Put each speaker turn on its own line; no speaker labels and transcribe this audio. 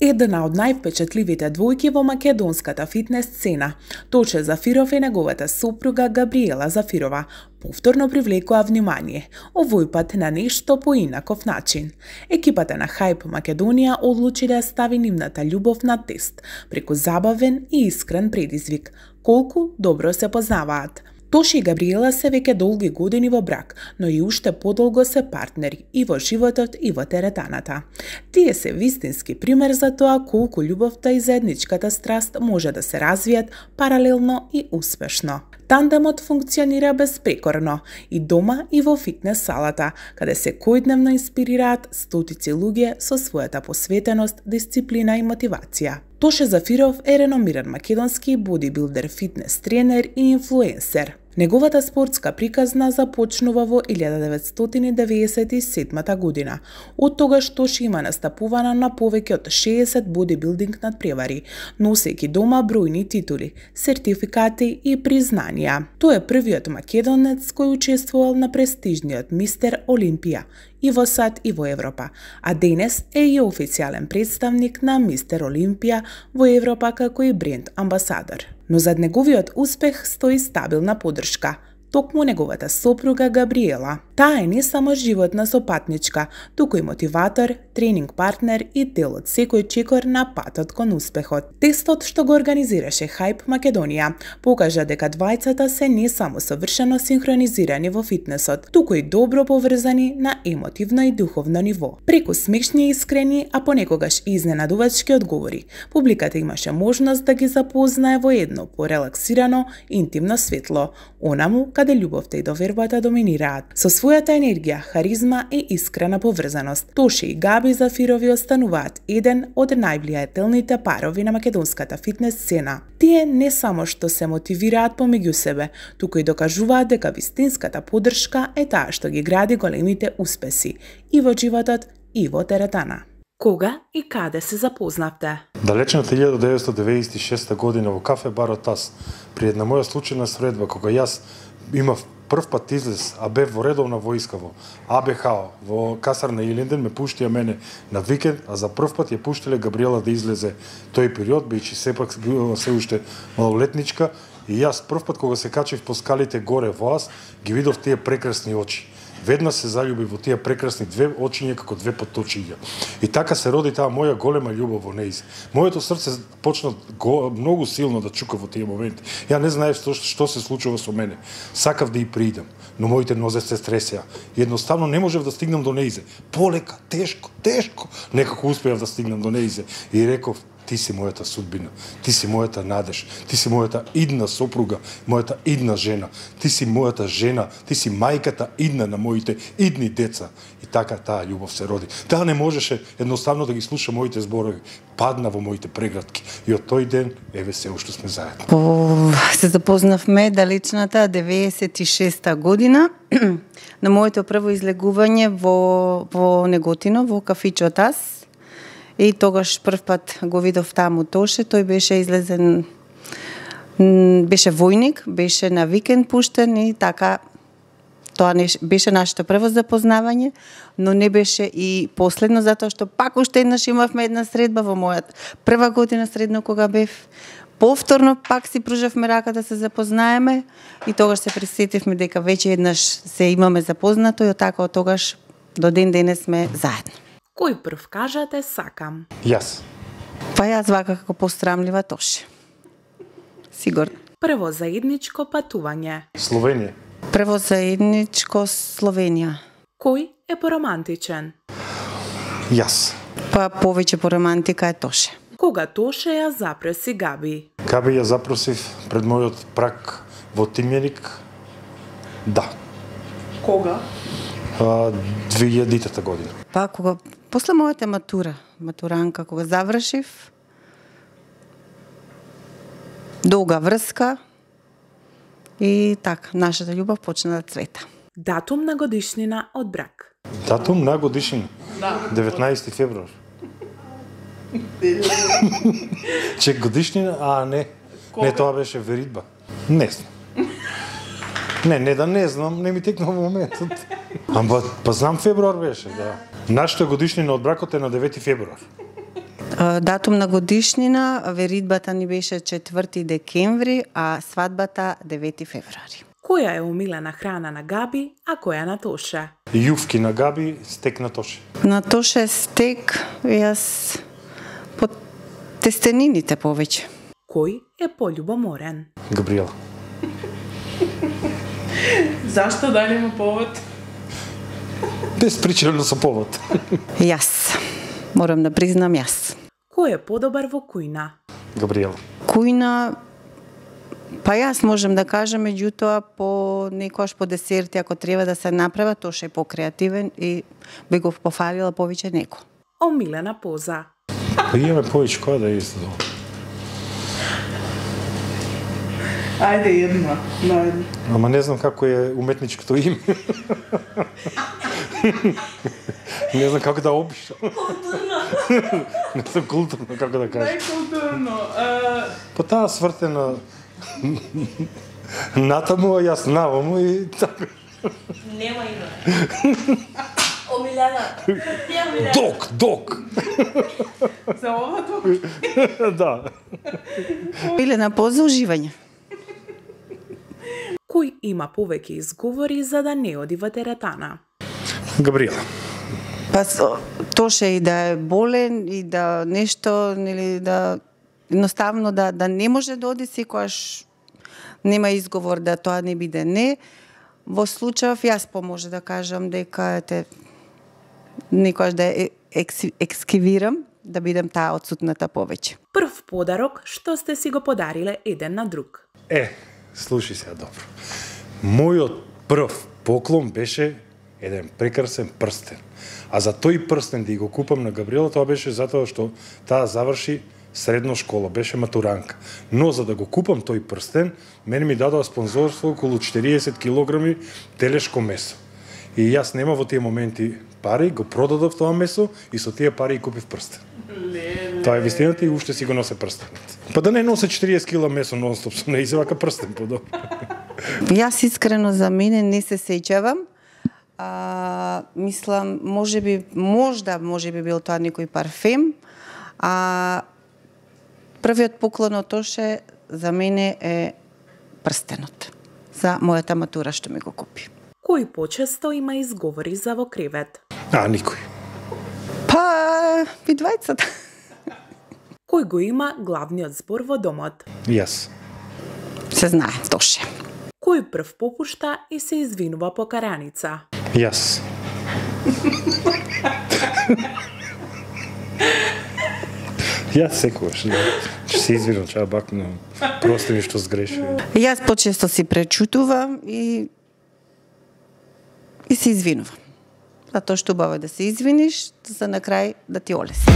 Една од највпечатливите двојки во македонската фитнес сцена. Тоше Зафиров и неговата сопруга Габриела Зафирова повторно привлекоа внимание, овој пат на нешто поинаков начин. Екипата на Hype Македонија одлучи да ја стави нивната љубов на тест, преку забавен и искрен предизвик, колку добро се познаваат. Тоше и Габриела се веќе долги години во брак, но и уште подолго се партнери и во животот и во теретаната. Тие се вистински пример за тоа колку љубовта и заедничката страст може да се развијат паралелно и успешно. Тандемот функционира безпрекорно и дома и во фитнес салата, каде секојдневно инспирираат стотици луѓе со својата посветеност, дисциплина и мотивација. Тоше Зафиров е реномиран македонски бодибилдер, фитнес тренер и инфлуенсер. Неговата спортска приказна започнува во 1997 година. Од тогаш Тоше има настапувана на повеќе од 60 бодибилдинг надпревари, носејќи дома бројни титули, сертификати и признанија. Тој е првиот македонец кој учествувал на престижниот Мистер Олимпија и во САД и во Европа, а денес е и официјален представник на Мистер Олимпија во Европа како и бренд амбасадор. Но зад неговиот успех стои стабилна поддршка, токму неговата сопруга Габриела. Таа е не само животна сопатничка, туку и мотиватор, тренинг партнер и дел од секој чекор на патот кон успехот. Тестот што го организираше Hype Македонија покажа дека двајцата се не само совршено синхронизирани во фитнесот, туку и добро поврзани на емотивно и духовно ниво. Преку смешни и искрени, а понекогаш и изненадувачки одговори, публиката имаше можност да ги запознае во едно порелаксирано, интимно светло, онаму каде љубовта и довербата доминираат. Со својата енергија, харизма и искрена поврзаност, Тоше и Габи Зафирови остануваат еден од највлијателните парови на македонската фитнес сцена. Тие не само што се мотивираат помеѓу себе, туку и докажуваат дека вистинската поддршка е таа што ги гради големите успеси и во животот и во теретана. Кога и каде се запознавте?
Далечната 1996 година во кафе барот Таз, при една моја случајна средба, кога јас имав прв пат излез, а бев во редовна војска во АБХ, во касарна Илинден, ме пуштија мене на викенд, а за прв пат ја пуштиле Габриела да излезе тој период, бејќи сепак била се уште малолетничка, и јас прв пат кога се качив по скалите горе во Ас, ги видов тие прекрасни очи. Веднаш се залюби во тие прекрасни две очиња како две поточиња. И така се роди таа моја голема љубов во нејзе. Моето срце почна многу силно да чука во тие моменти. Ја не знаев што се случува со мене. Сакав да и придам, но моите нозе се стресеа. Едноставно не можев да стигнам до нејзе. Полека, тешко, некако успеав да стигнам до нејзе. И реков, ти си мојата судбина, ти си мојата надеж, ти си мојата идна сопруга, мојата идна жена, ти си мојата жена, ти си мајката идна на моите идни деца. И така таа љубов се роди. Таа не можеше едноставно да ги слуша моите зборови, падна во моите прегратки. И од тој ден, еве се уште сме заедно.
Се запознавме далечната 96-та година на моето прво излегување во Неготино, во кафичо Таз. И тогаш прв пат го видов таму Тоше, тој беше излезен, беше војник, беше на викенд пуштен и така, тоа не беше нашето прво запознавање, но не беше и последно, затоа што пак уште еднаш имавме една средба во мојата прва година средно кога бев. Повторно пак си пружавме рака да се запознаеме и тогаш се пресетивме дека веќе еднаш се имаме запознато и од така од тогаш до ден денес сме заедно.
Кој прв кажате сакам?
Јас.
Па јас вака како пострамлива Тоше. Сигурно.
Прво заедничко патување?
Словенија.
Прво заедничко Словенија.
Кој е поромантичен?
Јас.
Па повеќе по романтика е Тоше.
Кога Тоше ја запроси Габи?
Габи ја запросив пред мојот брак во Тимјаник. Да.
Кога?
2000-та година.
Па кога после мојата матуранка кога завршив, долга врска и така нашата љубов почна да цвета.
Датум на годишнина од брак?
Датум на годишнина? Да. 19 февруар. Чек годишнина? А, не. Кога? Не, тоа беше веридба. Не знам. Не знам, не ми текна во моментот. Па знам февруар беше, да. Нашата годишнина од бракот е на 9 февруар.
Датум на годишнина, веридбата ни беше 4 декември, а свадбата 9 февруари.
Која е омилена храна на Габи, а која на Тоше?
Јувки на Габи, стек на Тоше.
На Тоше стек, јас по тестенините повеќе.
Кој е пољубоморен?
Габриела.
Зашто, дали има повод?
Безпричинно со повод.
Јас. Морам да признам јас.
Кој е подобар во кујна?
Габриела.
Кујна, па јас можам да кажам, меѓутоа по некојаш по десерти, ако треба да се направа, Тоше е покреативен и би го пофалила повеќе неко.
Омилена поза?
Па имаме повеќе која да исто.
Ајде една, најде.
Ама не знам како е уметничкото име. Не знам како да опишам.
Културно.
Не знам културно како да кажам.
Најкултурно.
По таа свртена натаму, јас наваму и така.
Нема име. Омилена.
Док.
За ова тук?
Да.
Или на поза уживање.
Кој има повеќе изговори за да не оди во теретана?
Габриела.
Па Тоше и да е болен и да нешто, нели, да едноставно да не може да оди, секогаш нема изговор да тоа не биде не. Во случајов јас може да кажам дека некојаш да екскивирам, да бидам таа отсутната повеќе.
Прв подарок што сте си го подариле еден на друг?
Слушај сега добро. Мојот прв поклон беше еден прекрасен прстен. А за тој прстен да го купам на Габриела, тоа беше затоа што таа заврши средно школа, беше матуранка. Но за да го купам тој прстен, мене ми дадоа спонзорство околу 40 килограми телешко месо. И јас нема во тие моменти пари, го продадов тоа месо и со тие пари купив прстен. Тоа е вистината и уште си го носе прстенот. Па да не носе 40 кила месо нон-стоп, со не извака прстен подобро.
Јас искрено за мене не се сеќавам. Мислам, може би бил тоа некој парфем. Првиот поклон од Тоше за мене е прстенот. За мојата матура што ми го купи.
Кој почесто има изговори за во кревет?
Никој.
Па, ви двајцата.
Кој го има главниот збор во домот?
Јас.
Се знае, Тоше.
Кој прв попушта и се извинува по караница?
Јас. Јас секогаш, да. Ќе се извинам, ќе бакнам. Просто ми што сгреши.
Јас почесто си пречутувам и се извинувам. Затоа што убаво е да се извиниш, за на крај да ти олеси.